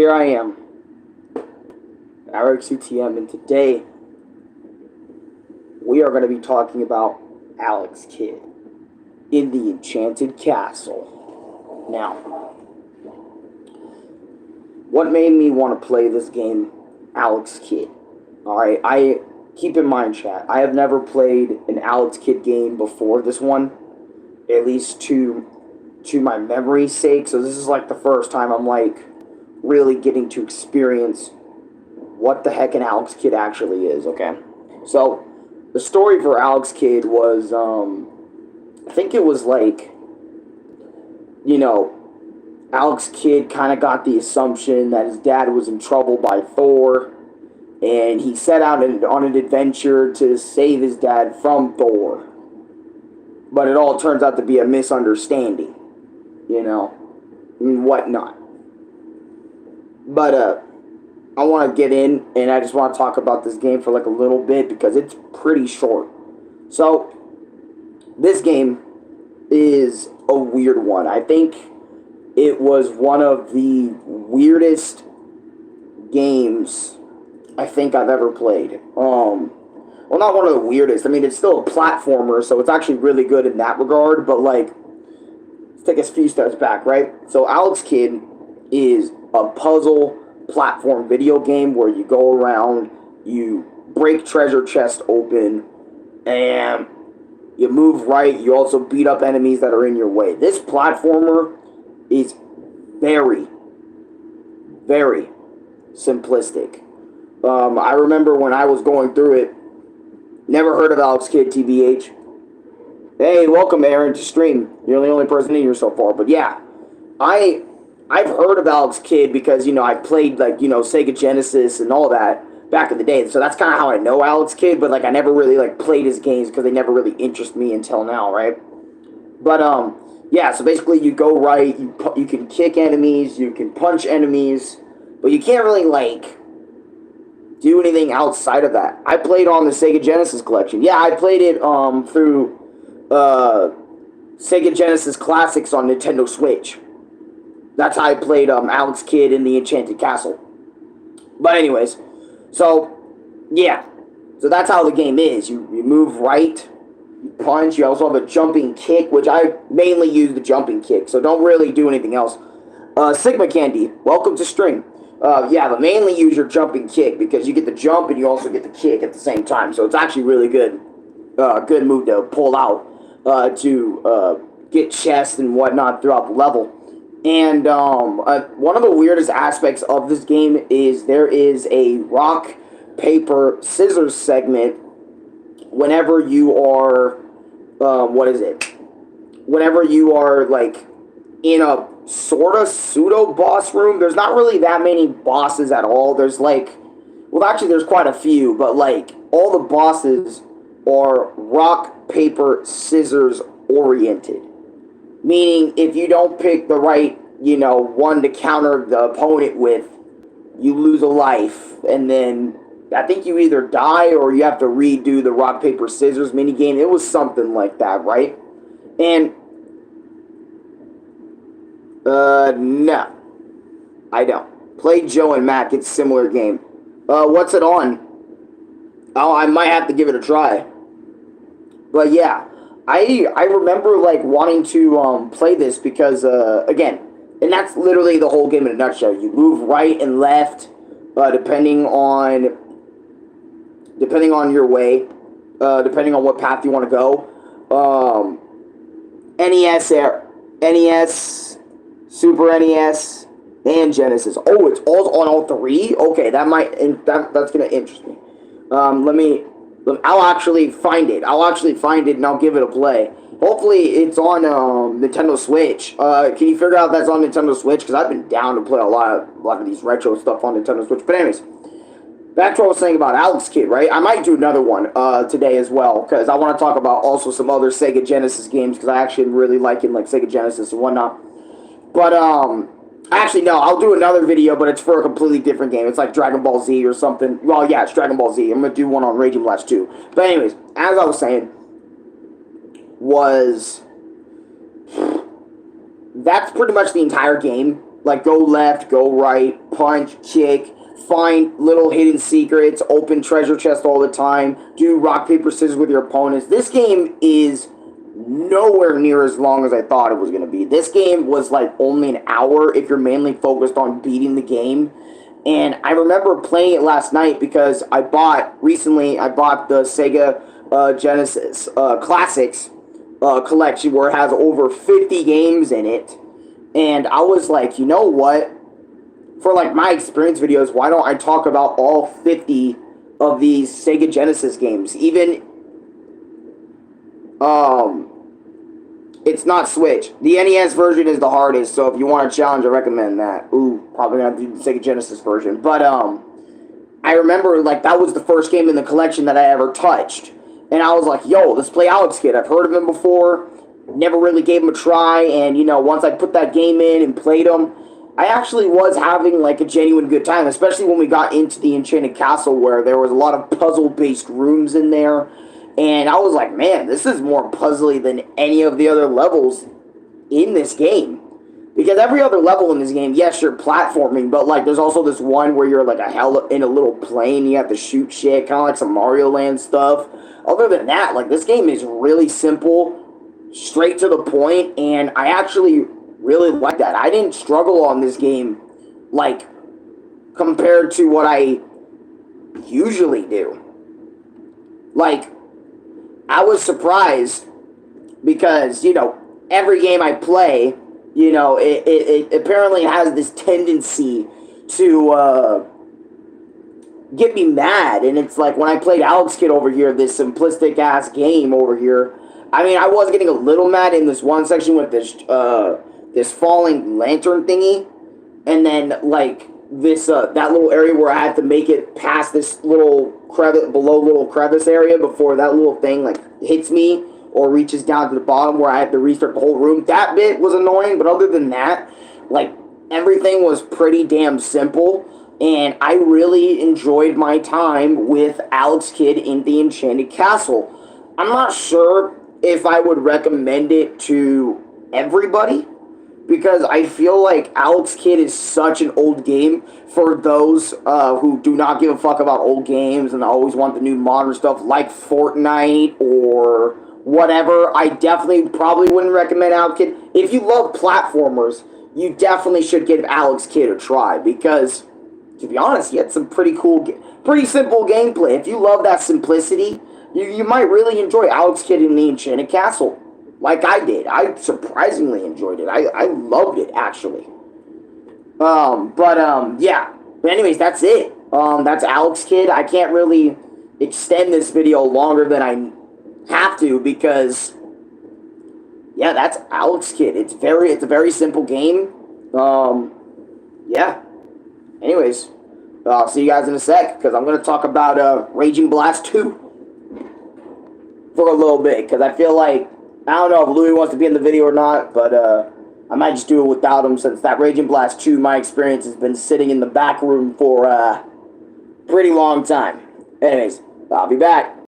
here I am, RxUTM, and today we are going to be talking about Alex Kidd in the Enchanted Castle. Now, what made me want to play this game, Alex Kidd? Alright, I keep in mind, chat, I have never played an Alex Kidd game before this one, at least to my memory's sake, so this is like the first time I'm like really getting to experience what the heck an Alex Kidd actually is, okay? So, the story for Alex Kidd was, I think it was like, you know, Alex Kidd kind of got the assumption that his dad was in trouble by Thor, and he set out on an adventure to save his dad from Thor. But it all turns out to be a misunderstanding, you know, and whatnot. But, I want to get in, and I just want to talk about this game for like a little bit because it's pretty short. So, this game is a weird one. I think it was one of the weirdest games I think I've ever played. Well, not one of the weirdest. I mean, it's still a platformer, so it's actually really good in that regard, but like, let's take a few steps back, right? So, Alex Kidd is a puzzle platform video game where you go around, you break treasure chests open, and you move right. You also beat up enemies that are in your way. This platformer is very, very simplistic. I remember when I was going through it, never heard of Alex Kidd, TBH. Hey, welcome, Aaron, to stream. You're the only person in here so far, but yeah, I've heard of Alex Kidd because, you know, I played, like, you know, Sega Genesis and all that back in the day. So that's kind of how I know Alex Kidd, but, like, I never really, like, played his games because they never really interest me until now, right? But, yeah, so basically you go right, you can kick enemies, you can punch enemies, but you can't really, like, do anything outside of that. I played on the Sega Genesis collection. Yeah, I played it, through, Sega Genesis Classics on Nintendo Switch. That's how I played Alex Kidd in the Enchanted Castle. But anyways, so, yeah. So that's how the game is. You move right, you punch, you also have a jumping kick, which I mainly use the jumping kick, so don't really do anything else. Sigma Candy, welcome to stream. Yeah, but mainly use your jumping kick, because you get the jump and you also get the kick at the same time, so it's actually really good. Good move to pull out to get chests and whatnot throughout the level. And one of the weirdest aspects of this game is there is a rock, paper, scissors segment whenever you are, whenever you are, like, in a sort of pseudo-boss room. There's not really that many bosses at all. There's, like, well, actually, there's quite a few, but, like, all the bosses are rock, paper, scissors oriented. Meaning, if you don't pick the right, you know, one to counter the opponent with, you lose a life. And then, I think you either die or you have to redo the rock, paper, scissors minigame. It was something like that, right? And, no. I don't. Play Joe and Mac. It's a similar game. What's it on? Oh, I might have to give it a try. But, yeah. I remember, like, wanting to play this because, again, and that's literally the whole game in a nutshell. You move right and left, depending on your way, depending on what path you want to go. NES, Super NES, and Genesis. Oh, it's all on all three? Okay, that's gonna interest me. I'll actually find it. And I'll give it a play. Hopefully, it's on Nintendo Switch. Can you figure out if that's on Nintendo Switch? Because I've been down to play a lot of these retro stuff on Nintendo Switch. But anyways, back to what I was saying about Alex Kidd, right? I might do another one today as well, because I want to talk about also some other Sega Genesis games, because I actually really like it, like Sega Genesis and whatnot. But, actually, no, I'll do another video, but it's for a completely different game. It's like Dragon Ball Z or something. Well, yeah, it's Dragon Ball Z. I'm going to do one on Raging Blast 2. But anyways, as I was saying, that's pretty much the entire game. like go left, go right, punch, kick, find little hidden secrets, open treasure chests all the time, do rock, paper, scissors with your opponents. This game is nowhere near as long as I thought it was going to be. This game was like only an hour if you're mainly focused on beating the game. And I remember playing it last night because I bought the Sega Genesis Classics collection where it has over 50 games in it. And I was like, you know what? For like my experience videos, why don't I talk about all 50 of these Sega Genesis games? Even it's not Switch. The NES version is the hardest, so if you want a challenge, I recommend that. Ooh, probably gonna have to do the Sega Genesis version. But I remember like that was the first game in the collection that I ever touched. And I was like, yo, let's play Alex Kidd. I've heard of him before, never really gave him a try, and you know, once I put that game in and played him, I actually was having like a genuine good time, especially when we got into the Enchanted Castle where there was a lot of puzzle-based rooms in there. And I was like, man, this is more puzzly than any of the other levels in this game. Because every other level in this game, yes, you're platforming, but like there's also this one where you're like in a little plane, you have to shoot shit, kind of like some Mario Land stuff. Other than that, like this game is really simple, straight to the point, and I actually really like that. I didn't struggle on this game, like, compared to what I usually do. Like, I was surprised because, you know, every game I play, you know, it apparently has this tendency to get me mad. And it's like when I played Alex Kidd over here, this simplistic ass game over here, I mean, I was getting a little mad in this one section with this falling lantern thingy, and then like this that little area where I had to make it past this little crevice area before that little thing like hits me or reaches down to the bottom where I had to restart the whole room. That bit was annoying, but other than that, like everything was pretty damn simple, and I really enjoyed my time with Alex Kidd in the Enchanted Castle. I'm not sure if I would recommend it to everybody, because I feel like Alex Kidd is such an old game for those who do not give a fuck about old games and always want the new modern stuff like Fortnite or whatever. I definitely probably wouldn't recommend Alex Kidd. If you love platformers, you definitely should give Alex Kidd a try because, to be honest, he had some pretty cool, pretty simple gameplay. If you love that simplicity, you might really enjoy Alex Kidd in the Enchanted Castle. Like I did. I surprisingly enjoyed it. I loved it, actually. Yeah. But anyways, that's it. That's Alex Kidd. I can't really extend this video longer than I have to because, yeah, that's Alex Kidd. It's a very simple game. Yeah. Anyways, I'll see you guys in a sec because I'm going to talk about Raging Blast 2 for a little bit because I feel like, I don't know if Louis wants to be in the video or not, but I might just do it without him since that Raging Blast 2, my experience has been sitting in the back room for a pretty long time. Anyways, I'll be back.